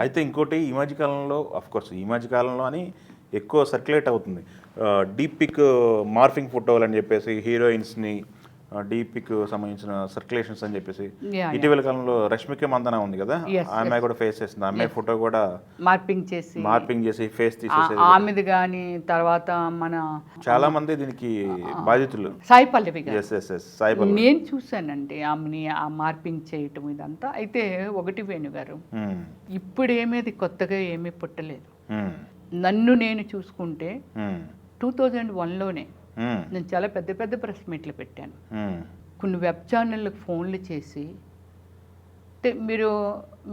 అయితే ఇంకోటి ఈ మధ్య కాలంలో కోర్స్ ఈ మధ్య కాలంలో అని ఎక్కువ సర్క్యులేట్ అవుతుంది డీప్ పిక్ మార్ఫింగ్ ఫోటోలు అని చెప్పేసి హీరోయిన్స్ని డీప్ పిక్ సంబంధించిన సర్క్యులేషన్స్ అని చెప్పేసి ఇటీవల కాలంలో రష్మిక మందన ఉంది కదా, ఆ అమ్మాయి కూడా ఫేస్ చేసింది. ఆ అమ్మాయి ఫోటో కూడా మార్పింగ్ చేసి ఫేస్ తీసేసేది ఆమెది కానీ తర్వాత మన చాలా మంది దీనికి బాధితులు. సాయి పల్లవి సాయి పల్లవి నేను చూశానండి ఆమెని ఆ మార్పింగ్ చేయటం ఇదంతా. అయితే ఒకటి వేణుగారు, ఇప్పుడు ఏమేది కొత్తగా ఏమీ పుట్టలేదు. నన్ను నేను చూసుకుంటే 2001లోనే నేను చాలా పెద్ద పెద్ద ప్రెస్ మీట్లు పెట్టాను. కొన్ని వెబ్ ఛానళ్ళకు ఫోన్లు చేసి, అంటే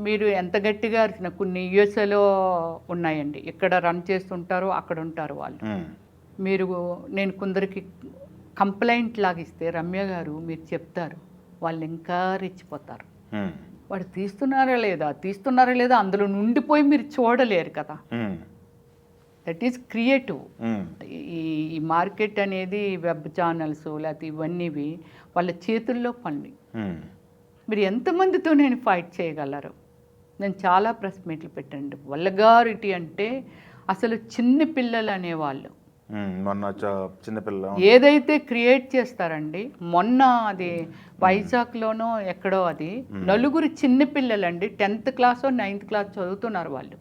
మీరు ఎంత గట్టిగా అరిచిన కొన్ని యూఎస్ఏలో ఉన్నాయండి, ఇక్కడ రన్ చేస్తుంటారు, అక్కడ ఉంటారు వాళ్ళు. నేను కొందరికి కంప్లైంట్ లాగిస్తే రమ్య గారు మీరు చెప్తారు, వాళ్ళు ఇంకా రెచ్చిపోతారు. వాడు తీస్తున్నారా లేదా అందులో నుండిపోయి మీరు చూడలేరు కదా. That is creative. ఈ మార్కెట్ అనేది వెబ్ ఛానల్స్ లేకపోతే ఇవన్నీవి వాళ్ళ చేతుల్లో పనులు. మీరు ఎంతమందితో నేను ఫైట్ చేయగలరు? నేను చాలా ప్రెస్ మీట్లు పెట్టండి. వల్గారిటీ అంటే అసలు చిన్న పిల్లలు అనేవాళ్ళు ఏదైతే క్రియేట్ చేస్తారండి. మొన్న అది వైజాగ్లోనో ఎక్కడో అది నలుగురు చిన్న పిల్లలండి, 10th క్లాసో 9th క్లాస్ చదువుతున్నారు వాళ్ళు.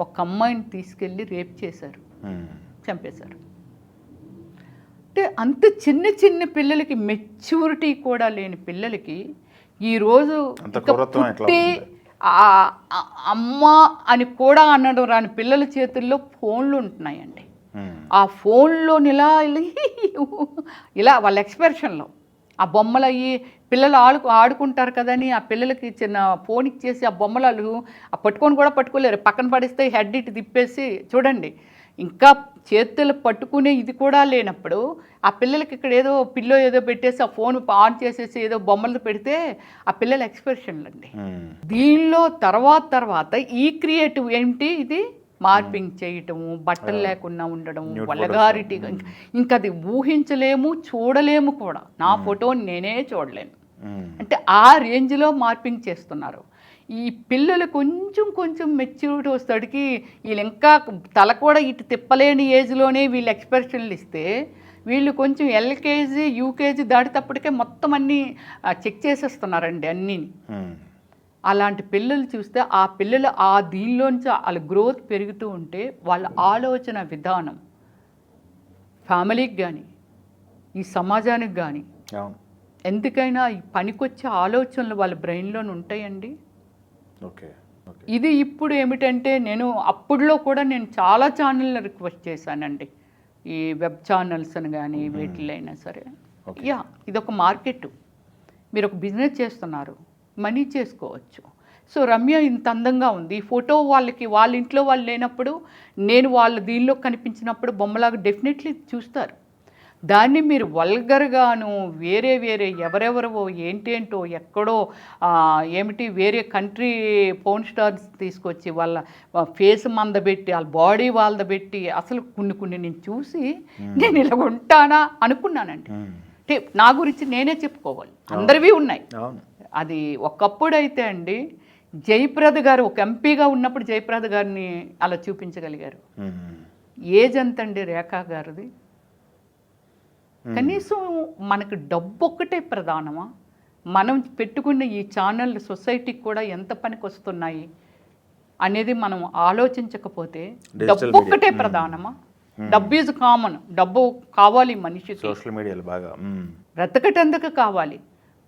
ఒక అమ్మాయిని తీసుకెళ్ళి రేప్ చేశారు, చంపేశారు. అంటే అంత చిన్న చిన్న పిల్లలకి, మెచ్యూరిటీ కూడా లేని పిల్లలకి ఈరోజు పుట్టి అమ్మ అని కూడా అనడం రాని పిల్లల చేతుల్లో ఫోన్లు ఉంటున్నాయండి. ఆ ఫోన్లో ఇలా వాళ్ళ ఎక్స్ప్రెషన్లో ఆ బొమ్మలు అయ్యి పిల్లలు ఆడుకుంటారు కదని ఆ పిల్లలకి చిన్న ఫోన్ ఇచ్చేసి ఆ బొమ్మలు పట్టుకొని కూడా పట్టుకోలేరు, పక్కన పడిస్తే హెడ్ ఇటు తిప్పేసి చూడండి. ఇంకా చేతులు పట్టుకునే ఇది కూడా లేనప్పుడు ఆ పిల్లలకి ఇక్కడ ఏదో పిల్లో ఏదో పెట్టేసి ఆ ఫోన్ ఆన్ చేసేసి ఏదో బొమ్మలు పెడితే ఆ పిల్లల ఎక్స్ప్రెషన్లు అండి. దీనిలో తర్వాత ఈ క్రియేటివ్ ఏంటి, ఇది మార్పింగ్ చేయటము, బట్టలు లేకుండా ఉండడం, వల్గారిటీగా, ఇంకా అది ఊహించలేము, చూడలేము కూడా. నా ఫోటో నేనే చూడలేను. అంటే ఆ రేంజ్లో మార్పింగ్ చేస్తున్నారు. ఈ పిల్లలు కొంచెం మెచ్యూరిటీ వస్తాడికి వీళ్ళు ఇంకా తల కూడా ఇటు తిప్పలేని ఏజ్లోనే వీళ్ళు ఎక్స్ప్రెషన్లు ఇస్తే, వీళ్ళు కొంచెం ఎల్కేజీ యూకేజీ దాటేటప్పటికే మొత్తం అన్నీ చెక్ చేసేస్తున్నారండి అన్నీ. అలాంటి పిల్లలు చూస్తే ఆ పిల్లలు ఆ దీనిలోంచి వాళ్ళ గ్రోత్ పెరుగుతూ ఉంటే వాళ్ళ ఆలోచన విధానం ఫ్యామిలీకి కానీ ఈ సమాజానికి కానీ ఎందుకైనా ఈ పనికొచ్చే ఆలోచనలు వాళ్ళ బ్రెయిన్లోనే ఉంటాయండి. ఇది ఇప్పుడు ఏమిటంటే నేను అప్పుడులో కూడా నేను చాలా ఛానళ్ళని రిక్వెస్ట్ చేశానండి, ఈ వెబ్ ఛానల్స్ అని కానీ వీటిలైనా సరే. ఇదొక మార్కెట్, మీరు ఒక బిజినెస్ చేస్తున్నారు, మనీ చేసుకోవచ్చు. సో రమ్య ఇంత అందంగా ఉంది, ఈ ఫోటో వాళ్ళ ఇంట్లో వాళ్ళు లేనప్పుడు నేను వాళ్ళ దీనిలో కనిపించినప్పుడు బొమ్మలాగా డెఫినెట్లీ చూస్తారు. దాన్ని మీరు వల్గర్గాను వేరే ఎవరెవరో ఏంటేంటో ఎక్కడో ఏమిటి వేరే కంట్రీ పోర్న్ స్టార్స్ తీసుకొచ్చి వాళ్ళ ఫేస్ మందబెట్టి వాళ్ళ బాడీ వాళ్ళదబెట్టి అసలు కొన్ని నేను చూసి నేను ఇలా ఉంటానా అనుకున్నానండి. అంటే నా గురించి నేనే చెప్పుకోవాలి, అందరివి ఉన్నాయి. అది ఒకప్పుడు అయితే అండి జయప్రద గారు ఒక ఎంపీగా ఉన్నప్పుడు జయప్రద గారిని అలా చూపించగలిగారు. ఏజ్ ఎంతండి రేఖా గారిది? కనీసం మనకు డబ్బు ఒక్కటే ప్రధానమా? మనం పెట్టుకున్న ఈ ఛానల్ సొసైటీకి కూడా ఎంత పనికి వస్తున్నాయి అనేది మనం ఆలోచించకపోతే, డబ్బు ఒక్కటే ప్రధానమా? డబ్బు ఈజ్ కామన్, డబ్బు కావాలి మనిషికి, సోషల్ మీడియాలో బాగా బ్రతకటందుకు కావాలి.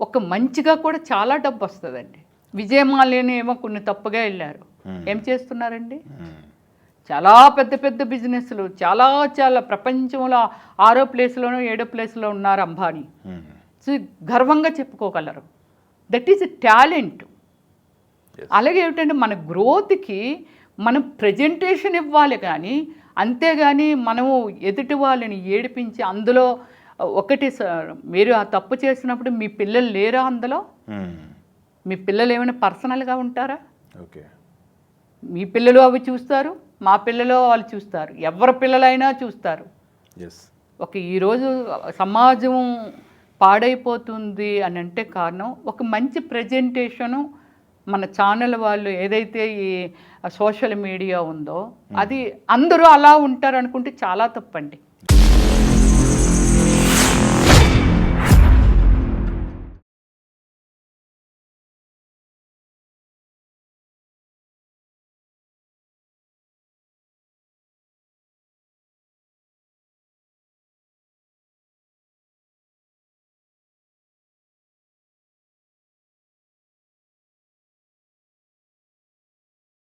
ఒక మంచిగా కూడా చాలా డబ్బు వస్తుందండి. విజయమాలని ఏమో కొన్ని తప్పుగా వెళ్ళారు, ఏం చేస్తున్నారండి? చాలా పెద్ద బిజినెస్లు, చాలా ప్రపంచంలో 6వ ప్లేస్లోనో 7వ ప్లేస్లో ఉన్నారు అంబానీ. సో గర్వంగా చెప్పుకోగలరు. That is talent. అలాగే ఏమిటంటే మన గ్రోత్కి మనం ప్రజెంటేషన్ ఇవ్వాలి, కానీ అంతేగాని మనము ఎదుటి వాళ్ళని ఏడిపించి అందులో ఒకటి సార్, మీరు ఆ తప్పు చేసినప్పుడు మీ పిల్లలు లేరా అందులో? మీ పిల్లలు ఏమైనా పర్సనల్గా ఉంటారా? మీ పిల్లలు అవి చూస్తారు, మా పిల్లలు వాళ్ళు చూస్తారు, ఎవరి పిల్లలైనా చూస్తారు. ఈరోజు సమాజం పాడైపోతుంది అని అంటే కారణం ఒక మంచి ప్రజెంటేషను మన ఛానల్ వాళ్ళు ఏదైతే ఈ సోషల్ మీడియా ఉందో అది అందరూ అలా ఉంటారు అనుకుంటే చాలా తప్పండి.